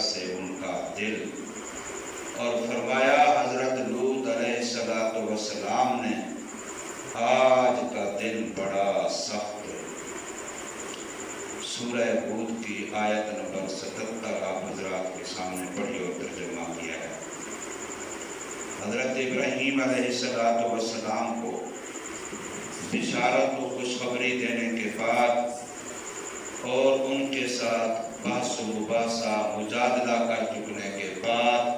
سے ان کا دل، اور فرمایا حضرت لوط علیہ السلام نے آج کا دن بڑا سخت ہے۔ سورہ ہود کی آیت نمبر 77 آپ حضرات کے سامنے پڑھی اور ترجمہ کیا ہے۔ حضرت ابراہیم علیہ السلام کو بشارت و خوشخبری دینے کے بعد اور ان کے ساتھ بحث و مباحثہ مجادلہ کر چکنے کے بعد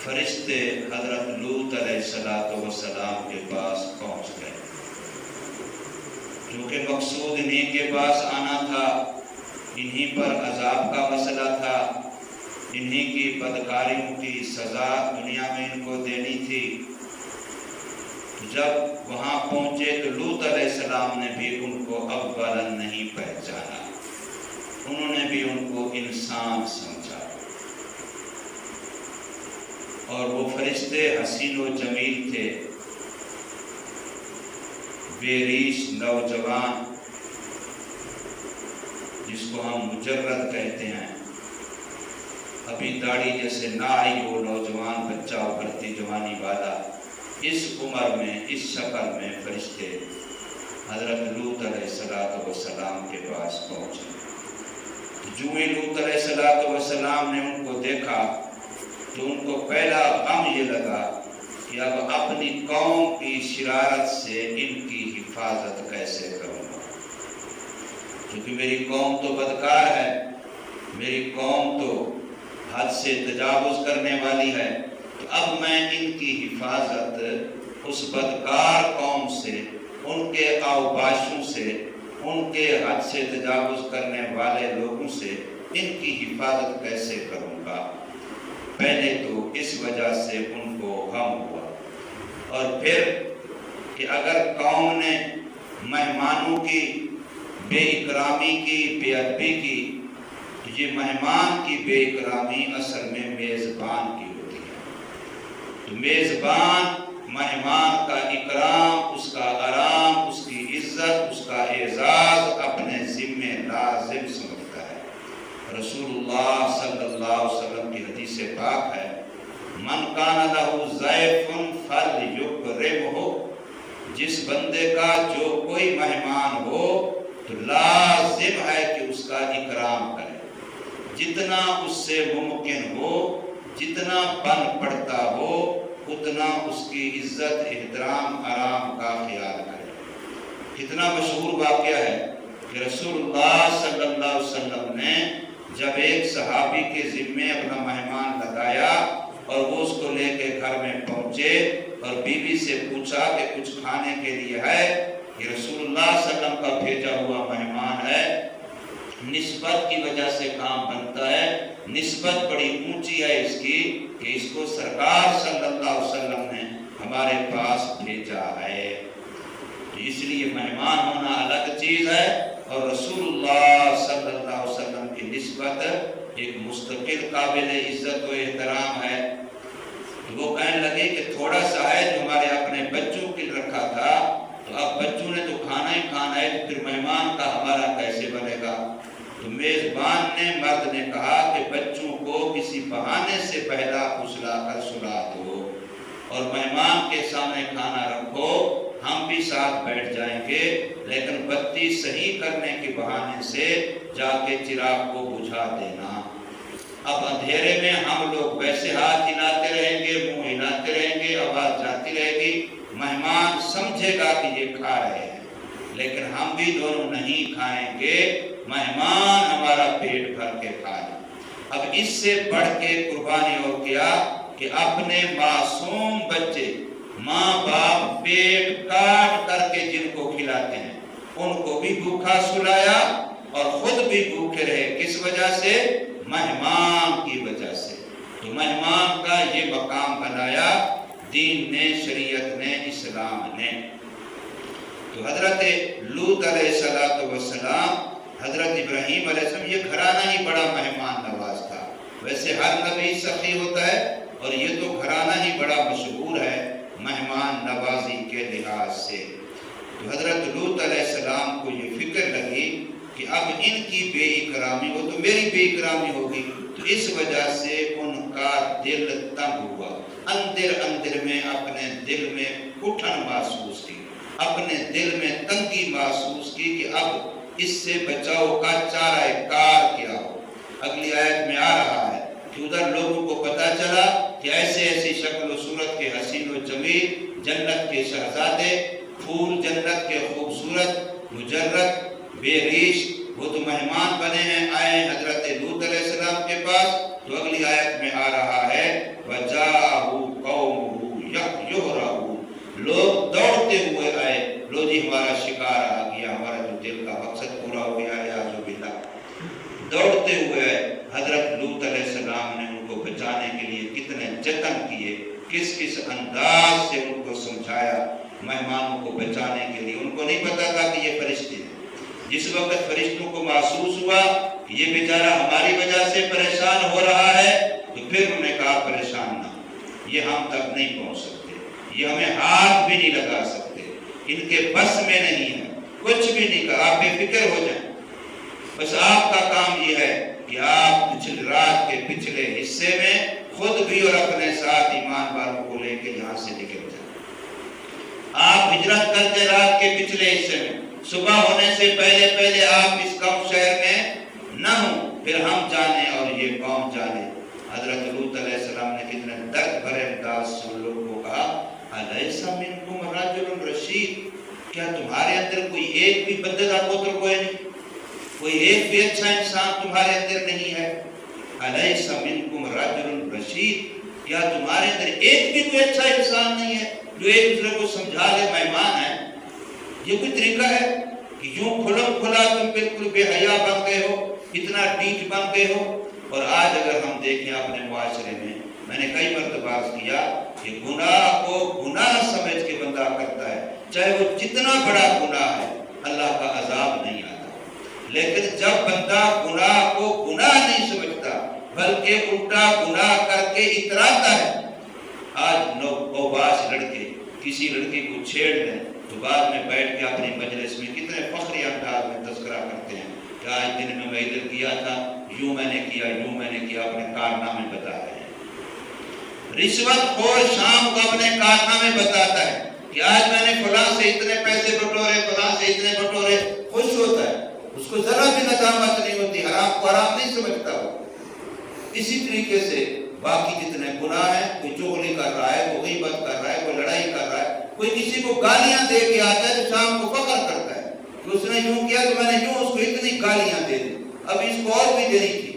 فرشتے حضرت لوط علیہ السلام کے پاس پہنچ گئے، کیونکہ مقصود انہیں کے پاس آنا تھا، انہی پر عذاب کا مسئلہ تھا، انہی کی بدکاریوں کی سزا دنیا میں ان کو دینی تھی۔ جب وہاں پہنچے تو لوط علیہ السلام نے بھی ان کو اولا نہیں پہچانا، انہوں نے بھی ان کو انسان سمجھا، اور وہ فرشتے حسین و جمیل تھے، بے ریش نوجوان جس کو ہم مجرد کہتے ہیں، ابھی داڑھی جیسے نہ آئی ہو، نوجوان بچہ ابھرتی جوانی والا، اس عمر میں اس شکل میں فرشتے حضرت لوط علیہ السلام کے پاس پہنچے۔ جو ہی لوط علیہ السلام نے ان کو دیکھا تو ان کو پہلا غم یہ لگا کہ اب اپنی قوم کی شرارت سے ان کی حفاظت کیسے کروں گا، کیونکہ میری قوم تو بدکار ہے، میری قوم تو حد سے تجاوز کرنے والی ہے، تو اب میں ان کی حفاظت اس بدکار قوم سے، ان کے اوباشوں سے، ان کے حد سے تجاوز کرنے والے لوگوں سے ان کی حفاظت کیسے کروں گا۔ پہلے تو اس وجہ سے ان کو غم ہوا، اور پھر کہ اگر قوم نے مہمانوں کی بے اکرامی کی، بے ادبی کی، تو یہ مہمان کی بے اکرامی اصل میں میزبان کی ہوتی ہے۔ تو میزبان مہمان کا اکرام، اس کا آرام، اس کی عزت، اس کا اعزاز اپنے ذمہ لازم سمجھتا ہے۔ رسول اللہ صلی اللہ علیہ وسلم کی حدیث پاک ہے، من کان لہ ضیف فلیکرمہ، جس بندے کا جو کوئی مہمان ہو تو لازم ہے کہ اس کا اکرام کرے، جتنا اس سے ممکن ہو، جتنا بن پڑتا ہو، اتنا اس کی عزت، احترام، آرام کا خیال کرے۔ کتنا مشہور واقعہ ہے کہ رسول اللہ صلی اللہ علیہ وسلم نے جب ایک صحابی کے ذمے اپنا مہمان لگایا اور وہ اس کو لے کے گھر میں پہنچے اور بیوی سے پوچھا کہ کچھ کھانے کے لیے ہے، یہ رسول اللہ صلی اللہ علیہ وسلم کا بھیجا ہوا مہمان ہے، نسبت کی وجہ سے کام بنتا ہے، نسبت بڑی اونچی ہے اس کی کہ اس کو سرکار صلی اللہ علیہ وسلم نے ہمارے پاس بھیجا ہے۔ اس لیے مہمان ہونا الگ چیز ہے، اور رسول اللہ صلی اللہ علیہ وسلم کی نسبت ایک مستقل قابل عزت و احترام ہے۔ تو وہ کہنے لگے کہ تھوڑا سا ہے جو ہمارے اپنے بچوں کے لیے رکھا تھا، تو اب بچوں نے تو کھانا ہی کھانا ہے، تو پھر مہمان کا ہمارا کیسے بنے گا؟ تو میزبان نے، مرد نے کہا کہ بچوں کو کسی بہانے سے پہلا پھسلا کر سلا دو اور مہمان کے سامنے کھانا رکھو، ہم بھی ساتھ بیٹھ جائیں گے، لیکن بتی صحیح کرنے کے بہانے سے جا کے چراغ کو بجھا دینا۔ اب اندھیرے میں ہم لوگ ویسے ہاتھ ہلاتے رہیں گے، منہ ہلاتے رہیں گے، آواز جاتی رہے گی، مہمان سمجھے گا کہ یہ کھا رہے ہیں، لیکن ہم بھی دونوں نہیں کھائیں گے، مہمان ہمارا پیٹ بھر کے کھائے۔ اب اس سے بڑھ کے قربانی اور کیا کہ اپنے معصوم بچے ماں باپ پیٹ کاٹ کر کے جن کو کھلاتے ہیں ان کو بھی بھوکا سلایا اور خود بھی بھوکے رہے، کس وجہ سے؟ مہمان کی وجہ سے۔ تو مہمان کا یہ مقام بنایا دین نے، شریعت نے، اسلام نے۔ تو حضرت لوط علیہ السلام، حضرت ابراہیم علیہ السلام، یہ گھرانہ ہی بڑا مہمان نواز تھا۔ ویسے ہر نبی سخی ہوتا ہے اور یہ تو گھرانہ ہی بڑا مشہور ہے مہمان نوازی کے لحاظ سے۔ تو حضرت لوط علیہ السلام کو یہ فکر لگی کہ اب ان کی بے اکرامی ہو تو میری بے اکرامی ہوگی، تو اس وجہ سے ان کا دل تنگ ہوا، اندر اندر میں اپنے دل میں گھٹن محسوس کی، اپنے دل میں تنگی محسوس کی کہ اب اس سے بچاؤ کا چارہ کار کیا ہو۔ اگلی آیت میں آ رہا ہے کہ ادھر لوگوں کو پتا چلا کہ ایسے ایسی شکل و صورت کے حسین و جمیل، جنت کے شہزادے، پھول جنت کے خوبصورت، مجرد، بے ریش، وہ تو مہمان بنے ہیں، آئے ہیں حضرت لوط علیہ السلام کے پاس۔ تو اگلی آیت میں آ رہا ہے وَجَاءَهُ قَوْمُهُ يَهْرَعُونَ، لوگ دوڑتے ہوئے آئے، لو جی ہمارا شکار آ گیا، ہمارا جو دل کا مقصد پورا ہو گیا ہے، اعوذ باللہ۔ دوڑتے ہوئے آئے، حضرت لوط علیہ السلام نے ان کو بچانے کے لیے کتنے جتن کیے، کس کس انداز سے ان کو سمجھایا مہمانوں کو بچانے کے لیے۔ ان کو نہیں پتا تھا کہ یہ فرشتے ہیں۔ جس وقت فرشتوں کو محسوس ہوا کہ یہ بیچارہ ہماری وجہ سے پریشان ہو رہا ہے، تو پھر انہوں نے کہا پریشان نہ، یہ ہم تک نہیں پہنچ سکتے، یہ ہمیں ہاتھ بھی نہیں لگا سکتے، ان کے بس میں نہیں ہے، کچھ بھی نہیں کہا، آپ بے فکر ہو جائیں، بس آپ کا کام یہ ہے کہ آپ پچھلی رات کے پچھلے حصے میں خود بھی اور اپنے ساتھ ایمان والوں کو لے کے یہاں سے نکل جائیں۔ آپ ہجرت کرتے رات کے پچھلے حصے میں، صبح ہونے سے پہلے پہلے آپ اس قوم شہر میں نہ ہوں، پھر ہم جانے اور یہ قوم جانے۔ حضرت لوط علیہ السلام نے کتنے درد بھرے انداز سے ان لوگوں کو کہا الیس منکم رجل رشید، کیا تمہارے اندر کوئی ایک بھی بددہ پتر کوئی نہیں، کوئی ایک بھی اچھا انسان تمہارے اندر نہیں ہے؟ الیس منکم رجل رشید، کیا تمہارے اندر ایک بھی کوئی اچھا انسان نہیں ہے جو ایک دوسرے کو سمجھا لے مہمان ہے؟ یہ کوئی طریقہ ہے کہ یوں کھلم کھلا تم بالکل بے حیا بن گئے ہو، اتنا ڈیٹ بن گئے ہو؟ اور آج اگر ہم دیکھیں اپنے معاشرے میں نے کئی مرتبہ عرض کیا کہ گناہ کو گناہ سمجھ کے بندہ کرتا ہے، چاہے وہ جتنا بڑا گناہ ہے، اللہ کا عذاب نہیں آتا۔ لیکن جب بندہ گناہ کو گناہ نہیں سمجھتا بلکہ الٹا گناہ کر کے اتراتا ہے، آج لوگ اوباش لڑکے کسی لڑکی کو چھیڑ لیں تو بعد میں بیٹھ کے اپنی مجلس میں کتنے فخری انداز میں تذکرہ کرتے ہیں کہ آج دن میں ادھر کیا تھا، یوں میں نے کیا، یوں میں نے کیا، اپنے کارنامے بتا رہے ہیں۔ رشوت خور شام کو اپنے کارنامے بتاتا ہے کہ آج میں نے فلاں سے اتنے پیسے بٹورے، فلاں سے اتنے بٹورے، خوش ہوتا ہے، اس کو ذرا بھی ندامت نہیں ہوتی، حرام کو حرام نہیں سمجھتا وہ۔ اسی طریقے سے باقی جتنے گناہ ہیں، کوئی چغلی کر رہا ہے، کوئی غیبت کر رہا ہے، کوئی لڑائی کر رہا ہے، کوئی کسی کو گالیاں دے کے آتا ہے تو شام کو فخر کرتا ہے کہ اس نے یوں کیا تو میں نے یوں اس کو اتنی گالیاں دے دی، اب اس کو اور بھی دینی تھی۔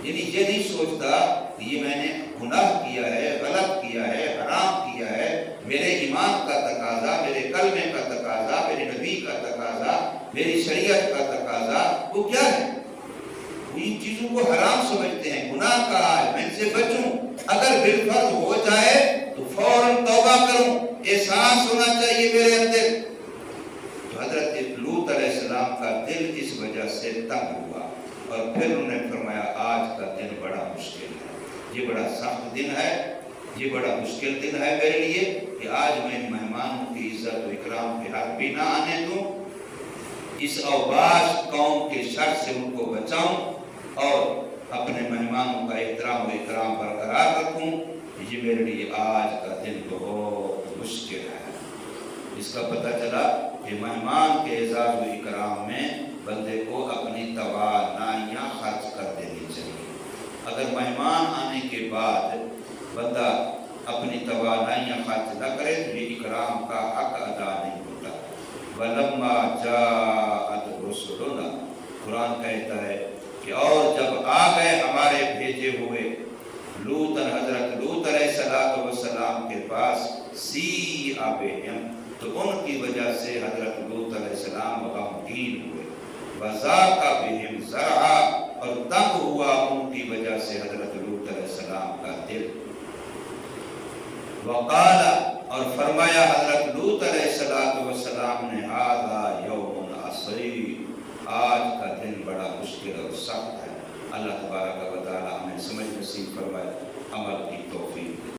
یعنی یہ نہیں سوچتا کہ یہ میں نے گناہ کیا ہے، غلط کیا ہے، حرام کیا ہے، میرے ایمان کا تقاضا، میرے کلمے کا تقاضا، میرے نبی کا تقاضا، میری شریعت کا تقاضا وہ کیا ہے؟ وہ ان چیزوں کو حرام سمجھتے ہیں، گناہ کا ہے، میں ان سے بچوں، اگر بالفرض ہو جائے تو فوراً توبہ کروں، احساس ہونا چاہیے میرے اندر۔ تو حضرت لوط علیہ السلام کا دل اس وجہ سے تنگ ہوا، اور پھر انہوں نے فرمایا آج کا دن بڑا مشکل ہے، یہ بڑا سخت دن ہے، یہ بڑا مشکل دن ہے میرے لیے کہ آج میں مہمانوں کی عزت و اکرام کے حق بھی نہ آنے دوں، اس اوباش قوم کے شر سے ان کو بچاؤں اور اپنے مہمانوں کا احترام و اکرام برقرار رکھوں۔ یہ میرے لیے آج کا دن بہت مشکل ہے۔ اس کا پتہ چلا کہ مہمان کے اعزاز و اکرام میں بندے کو اپنی توانائیاں خرچ کر دینی چاہیے۔ اگر مہمان آنے کے بعد بندہ اپنی توانائیاں خرچ نہ کرے تو یہ اکرام کا حق ادا نہیں ہوتا۔ وَلَمَّا جَاءَتْ رُسُلُنَا، قرآن کہتا ہے کہ اور جب آ گئے ہمارے بھیجے ہوئے لوطن، حضرت لوط علیہ السلام کے پاس، سیئ بہم، تو ان کی وجہ سے حضرت لوط علیہ السلام غمگین ہوئے، وَضَاقَ بِهِمْ ذَرْعًا، اور تنگ ہوا ان کی وجہ سے حضرت لوط علیہ السلام کا دل۔ وقال، اور فرمایا حضرت لوط علیہ السلام نے هَذَا يَوْمٌ عَصِیبٌ، آج کا دن بڑا مشکل اور سخت ہے۔ اللہ تبارک و تعالی ہمیں سمجھ نصیب فرمائے، عمل کی توفیق۔